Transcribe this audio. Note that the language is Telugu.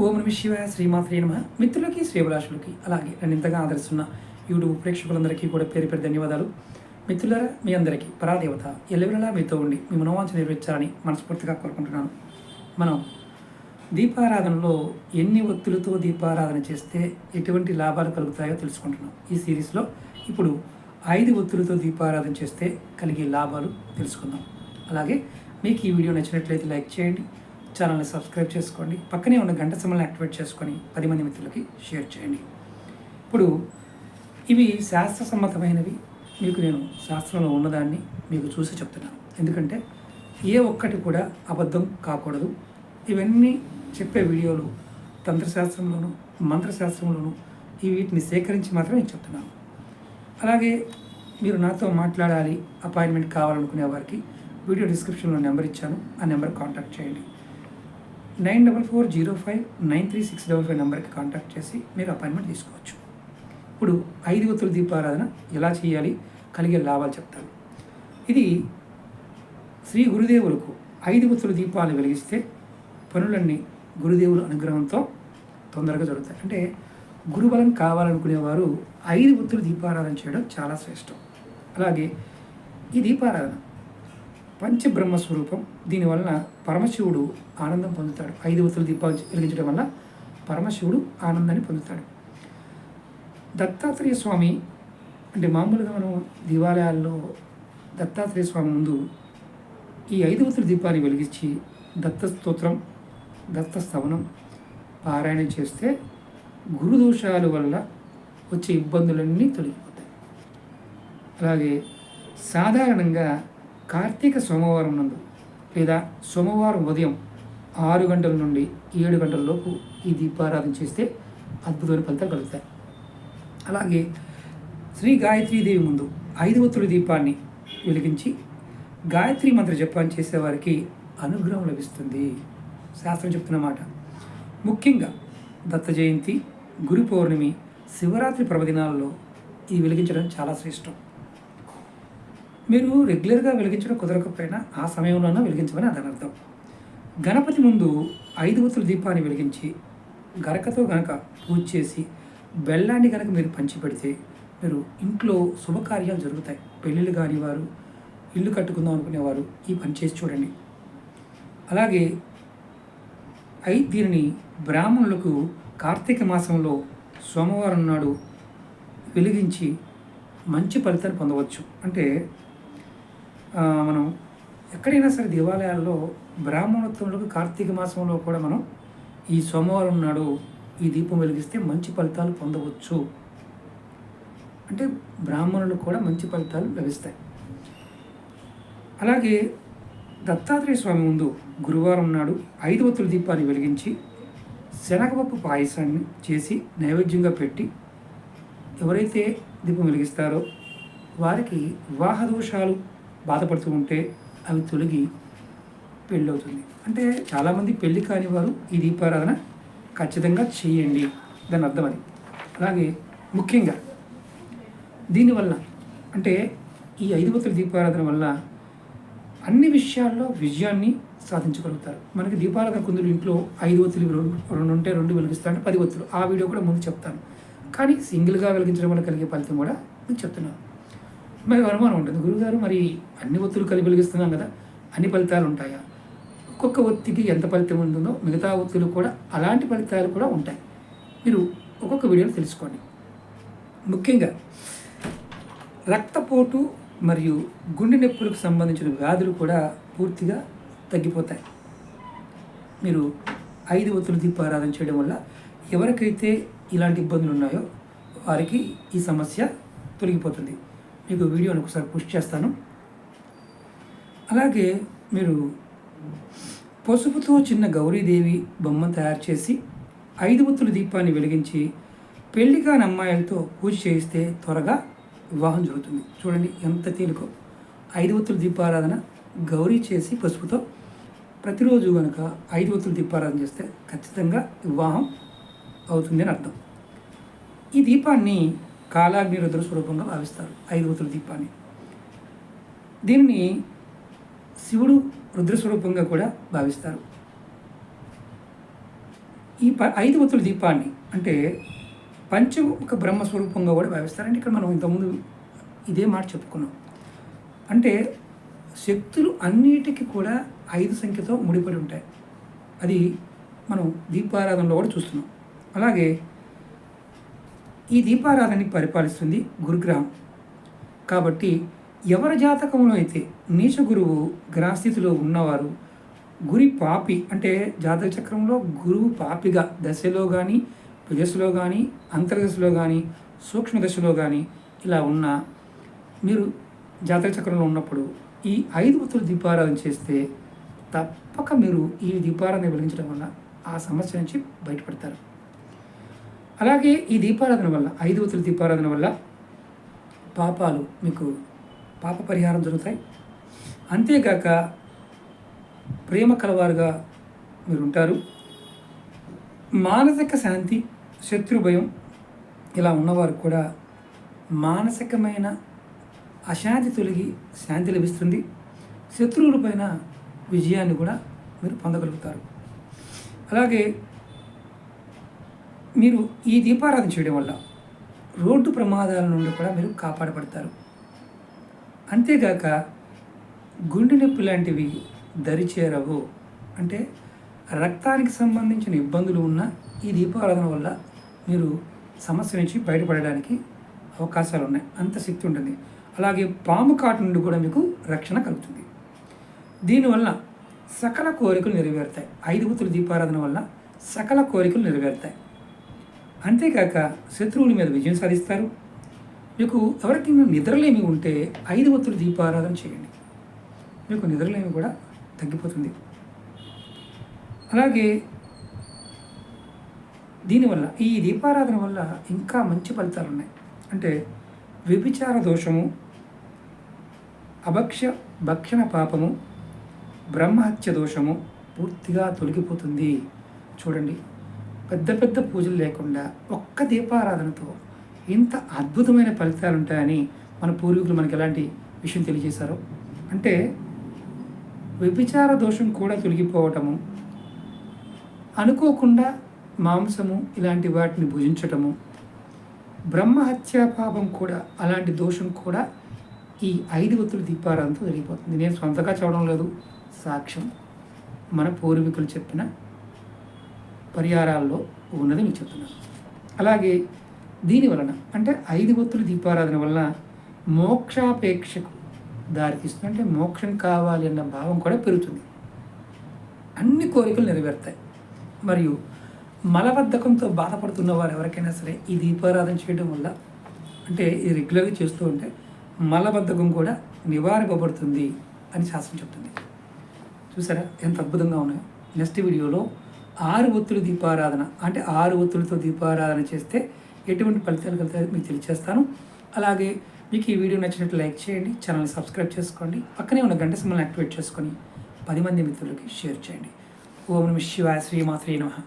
ఓం నమ శివాయ శ్రీమాత్రే నమ. మిత్రులకి శ్రీభిలాషులకి అలాగే నన్ను ఇంతగా ఆదరిస్తున్న యూట్యూబ్ ప్రేక్షకులందరికీ కూడా పేరు పేరు ధన్యవాదాలు. మిత్రులారా, మీ అందరికీ పరాదేవత ఎల్లవెల్లలా మీతో ఉండి మీ మనోవాంఛ నెరవేర్చాలని మనస్ఫూర్తిగా కోరుకుంటున్నాను. మనం దీపారాధనలో ఎన్ని ఒత్తులతో దీపారాధన చేస్తే ఎటువంటి లాభాలు కలుగుతాయో తెలుసుకుంటున్నాం. ఈ సిరీస్లో ఇప్పుడు 5 ఒత్తులతో దీపారాధన చేస్తే కలిగే లాభాలు తెలుసుకుందాం. అలాగే మీకు ఈ వీడియో నచ్చినట్లయితే లైక్ చేయండి, ఛానల్ని సబ్స్క్రైబ్ చేసుకోండి, పక్కనే ఉన్న గంట సింబల్ని యాక్టివేట్ చేసుకొని 10 మంది మిత్రులకి షేర్ చేయండి. ఇప్పుడు ఇవి శాస్త్రసమ్మతమైనవి. మీకు నేను శాస్త్రంలో ఉన్నదాన్ని మీకు చూసి చెప్తున్నాను. ఎందుకంటే ఏ ఒక్కటి కూడా అబద్ధం కాకూడదు. ఇవన్నీ చెప్పే వీడియోలు తంత్రశాస్త్రంలోనూ మంత్రశాస్త్రంలోనూ వీటిని సేకరించి మాత్రమే నేను చెప్తున్నాను. అలాగే మీరు నాతో మాట్లాడాలి, అపాయింట్మెంట్ కావాలనుకునే వారికి వీడియో డిస్క్రిప్షన్లో నెంబర్ ఇచ్చాను, ఆ నెంబర్ కాంటాక్ట్ చేయండి. 9440593655 నెంబర్కి కాంటాక్ట్ చేసి మీరు అపాయింట్మెంట్ తీసుకోవచ్చు. ఇప్పుడు 5 ఒత్తుల దీపారాధన ఎలా చేయాలి, కలిగే లాభాలు చెప్తాను. ఇది శ్రీ గురుదేవులకు 5 ఒత్తుల దీపాలు వెలిగిస్తే పనులన్నీ గురుదేవుల అనుగ్రహంతో తొందరగా జరుగుతాయి. అంటే గురుబలం కావాలనుకునేవారు 5 ఒత్తుల దీపారాధన చేయడం చాలా శ్రేష్టం. అలాగే ఈ దీపారాధన పంచబ్రహ్మ స్వరూపం. దీనివల్ల పరమశివుడు ఆనందం పొందుతాడు. 5 ఒత్తుల దీపాలు వెలిగించడం వల్ల పరమశివుడు ఆనందాన్ని పొందుతాడు. దత్తాత్రేయ స్వామి అంటే మామూలుగా మనం దేవాలయాల్లో దత్తాత్రేయ స్వామి ముందు ఈ 5 ఒత్తుల దీపాన్ని వెలిగించి దత్త స్తోత్రం, దత్త స్తవనం పారాయణం చేస్తే గురుదోషాల వల్ల వచ్చే ఇబ్బందులన్నీ తొలగిపోతాయి. అలాగే సాధారణంగా కార్తీక సోమవారం నందు లేదా సోమవారం ఉదయం 6 గంటల నుండి 7 గంటల లోపు ఈ దీపారాధన చేస్తే అద్భుతమైన ఫలితాలు కలుగుతాయి. అలాగే శ్రీ గాయత్రీదేవి ముందు 5 ఒత్తుల దీపాన్ని వెలిగించి గాయత్రి మంత్ర జపాన్ని చేసేవారికి అనుగ్రహం లభిస్తుంది. శాస్త్రం చెప్తున్నమాట. ముఖ్యంగా దత్త జయంతి, గురు పౌర్ణమి, శివరాత్రి పర్వదినాల్లో ఇది వెలిగించడం చాలా శ్రేష్టం. మీరు రెగ్యులర్గా వెలిగించడం కుదరకపోయినా ఆ సమయంలోనూ వెలిగించమని అదని అర్థం. గణపతి ముందు 5 ఒత్తుల దీపాన్ని వెలిగించి గరకతో గనక పూజ చేసి బెల్లాన్ని కనుక మీరు పంచిపెడితే మీరు ఇంట్లో శుభకార్యాలు జరుగుతాయి. పెళ్ళిళ్ళు కానివారు, ఇల్లు కట్టుకుందాం అనుకునేవారు ఈ పని చేసి చూడండి. అలాగే దీనిని బ్రాహ్మణులకు కార్తీక మాసంలో సోమవారం నాడు వెలిగించి మంచి ఫలితాన్ని పొందవచ్చు. అంటే మనం ఎక్కడైనా సరే దేవాలయాల్లో బ్రాహ్మణోత్సవంలో కార్తీక మాసంలో కూడా మనం ఈ సోమవారం నాడు ఈ దీపం వెలిగిస్తే మంచి ఫలితాలు పొందవచ్చు. అంటే బ్రాహ్మణులకు కూడా మంచి ఫలితాలు లభిస్తాయి. అలాగే దత్తాత్రేయ స్వామి ముందు గురువారం నాడు 5 ఒత్తుల దీపాన్ని వెలిగించి శనగపప్పు పాయసాన్ని చేసి నైవేద్యంగా పెట్టి ఎవరైతే దీపం వెలిగిస్తారో వారికి వివాహ దోషాలు బాధపడుతూ ఉంటే అవి తొలగి పెళ్ళి అవుతుంది. అంటే చాలామంది పెళ్ళి కాని వారు ఈ దీపారాధన ఖచ్చితంగా చేయండి, దాని అర్థం అది. అలాగే ముఖ్యంగా దీనివల్ల అంటే ఈ 5 ఒత్తుల దీపారాధన వల్ల అన్ని విషయాల్లో విజయాన్ని సాధించగలుగుతారు. మనకి దీపారాధన కొందరు ఇంట్లో 5 ఒత్తులు 2 ఉంటే 2 వెలిగిస్తారంటే 10 ఒత్తులు. ఆ వీడియో కూడా ముందు చెప్తాను. కానీ సింగిల్గా వెలిగించడం వల్ల కలిగే ఫలితం కూడా మీకు చెప్తున్నాను. మరి అనుమానం ఉంటుంది, గురువుగారు మరి అన్ని ఒత్తులు కలిపి వెలిగిస్తున్నాం కదా, అన్ని ఫలితాలు ఉంటాయా? ఒక్కొక్క ఒత్తికి ఎంత ఫలితం ఉంటుందో మిగతా ఒత్తులు కూడా అలాంటి ఫలితాలు కూడా ఉంటాయి. మీరు ఒక్కొక్క వీడియోలో తెలుసుకోండి. ముఖ్యంగా రక్తపోటు మరియు గుండె నొప్పులకు సంబంధించిన వ్యాధులు కూడా పూర్తిగా తగ్గిపోతాయి. మీరు 5 ఒత్తుల దీపారాధన చేయడం వల్ల ఎవరికైతే ఇలాంటి ఇబ్బందులు ఉన్నాయో వారికి ఈ సమస్య తొలగిపోతుంది. మీకు వీడియోని ఒకసారి పుష్ చేస్తాను. అలాగే మీరు పసుపుతో చిన్న గౌరీదేవి బొమ్మను తయారు చేసి 5 ఒత్తుల దీపాన్ని వెలిగించి పెళ్లి కాని అమ్మాయిలతో పూజ చేయిస్తే త్వరగా వివాహం జరుగుతుంది. చూడండి ఎంత తేలికో. 5 ఒత్తుల దీపారాధన గౌరీ చేసి పసుపుతో ప్రతిరోజు కనుక 5 ఒత్తుల దీపారాధన చేస్తే ఖచ్చితంగా వివాహం అవుతుంది అని అర్థం. ఈ దీపాన్ని కాలాగ్ని రుద్ర స్వరూపంగా భావిస్తారు. 5 ఒత్తుల దీపాన్ని దీనిని శివుడు రుద్రస్వరూపంగా కూడా భావిస్తారు. ఈ 5 ఒత్తుల దీపాన్ని అంటే పంచముఖ బ్రహ్మస్వరూపంగా కూడా భావిస్తారంటే ఇక్కడ మనం ఇంతకుముందు ఇదే మాట చెప్పుకున్నాం. అంటే శక్తులు అన్నిటికీ కూడా 5 సంఖ్యతో ముడిపడి ఉంటాయి. అది మనం దీపారాధనలో కూడా చూస్తున్నాం. అలాగే ఈ దీపారాధనని పరిపాలిస్తుంది గురుగ్రహం. కాబట్టి ఎవరి జాతకంలో అయితే నీచ గురువు గ్రహస్థితిలో ఉన్నవారు గురి పాపి అంటే జాతక చక్రంలో గురువు పాపిగా దశలో కానీ దశలో కానీ అంతర్దశలో కానీ సూక్ష్మ దశలో కానీ ఇలా ఉన్న మీరు జాతక చక్రంలో ఉన్నప్పుడు ఈ 5 ఒత్తుల దీపారాధన చేస్తే తప్పక మీరు ఈ దీపారాధన వెలిగించడం వల్ల ఆ సమస్య నుంచి బయటపడతారు. అలాగే ఈ దీపారాధన వల్ల 5 ఒత్తుల దీపారాధన వల్ల పాపాలు మీకు పాప పరిహారం జరుగుతాయి. అంతేగాక ప్రేమ కలవారుగా మీరు ఉంటారు. మానసిక శాంతి, శత్రు భయం ఇలా ఉన్నవారు కూడా మానసికమైన అశాంతి తొలగి శాంతి లభిస్తుంది. శత్రువులపైన విజయాన్ని కూడా మీరు పొందగలుగుతారు. అలాగే మీరు ఈ దీపారాధన చేయడం వల్ల రోడ్డు ప్రమాదాల నుండి కూడా మీరు కాపాడబడతారు. అంతేగాక గుండె నొప్పి లాంటివి దరిచేరవు. అంటే రక్తానికి సంబంధించిన ఇబ్బందులు ఉన్న ఈ దీపారాధన వల్ల మీరు సమస్య నుంచి బయటపడడానికి అవకాశాలు ఉన్నాయి. అంత శక్తి ఉంటుంది. అలాగే పాము కాటు నుండి కూడా మీకు రక్షణ కలుగుతుంది. దీనివల్ల సకల కోరికలు నెరవేరుతాయి. 5 ఒత్తుల దీపారాధన వల్ల సకల కోరికలు నెరవేరుతాయి. అంతేకాక శత్రువుల మీద విజయం సాధిస్తారు. మీకు ఎవరికైనా నిద్రలేమి ఉంటే 5 ఒత్తుల దీపారాధన చేయండి. మీకు నిద్రలేమి కూడా తగ్గిపోతుంది. అలాగే దీనివల్ల ఈ దీపారాధన వల్ల ఇంకా మంచి ఫలితాలు ఉన్నాయి. అంటే వ్యభిచార దోషము, భక్షణ పాపము, బ్రహ్మహత్య దోషము పూర్తిగా తొలగిపోతుంది. చూడండి, పెద్ద పెద్ద పూజలు లేకుండా ఒక్క దీపారాధనతో ఇంత అద్భుతమైన ఫలితాలు ఉంటాయని మన పూర్వీకులు మనకి ఎలాంటి విషయం తెలియజేశారో. అంటే వ్యభిచార దోషం కూడా తొలగిపోవటము, అనుకోకుండా మాంసము ఇలాంటి వాటిని భుజించటము, బ్రహ్మహత్యా పాపం కూడా అలాంటి దోషం కూడా ఈ 5 ఒత్తుల దీపారాధనతో జరిగిపోతుంది. నేను సొంతగా చూడడం లేదు, సాక్ష్యం మన పూర్వీకులు చెప్పిన పరిహారాల్లో ఉన్నది మీకు చెప్తున్నాను. అలాగే దీని వలన అంటే 5 ఒత్తుల దీపారాధన వలన మోక్షాపేక్షకు దారితీస్తుంది. అంటే మోక్షం కావాలి అన్న భావం కూడా పెరుగుతుంది. అన్ని కోరికలు నెరవేరుతాయి. మరియు మలబద్ధకంతో బాధపడుతున్న వారు ఎవరికైనా సరే ఈ దీపారాధన చేయడం వల్ల అంటే ఇది రెగ్యులర్గా చేస్తూ ఉంటే మలబద్ధకం కూడా నివారింపబడుతుంది అని శాస్త్రం చెప్తుంది. చూసారా ఎంత అద్భుతంగా ఉన్నాయో. నెక్స్ట్ వీడియోలో 6 ఒత్తుల దీపారాధన అంటే 6 ఒత్తులతో దీపారాధన చేస్తే ఎటువంటి ఫలితాలు కలుగుతాయో మీకు తెలియజేస్తాను. అలాగే మీకు ఈ వీడియో నచ్చినట్లు లైక్ చేయండి, ఛానల్ని సబ్స్క్రైబ్ చేసుకోండి, పక్కనే ఉన్న గంట సింబల్ని యాక్టివేట్ చేసుకొని 10 మంది మిత్రులకి షేర్ చేయండి. ఓం నమః శివాయ. శ్రీమాత్రే నమః.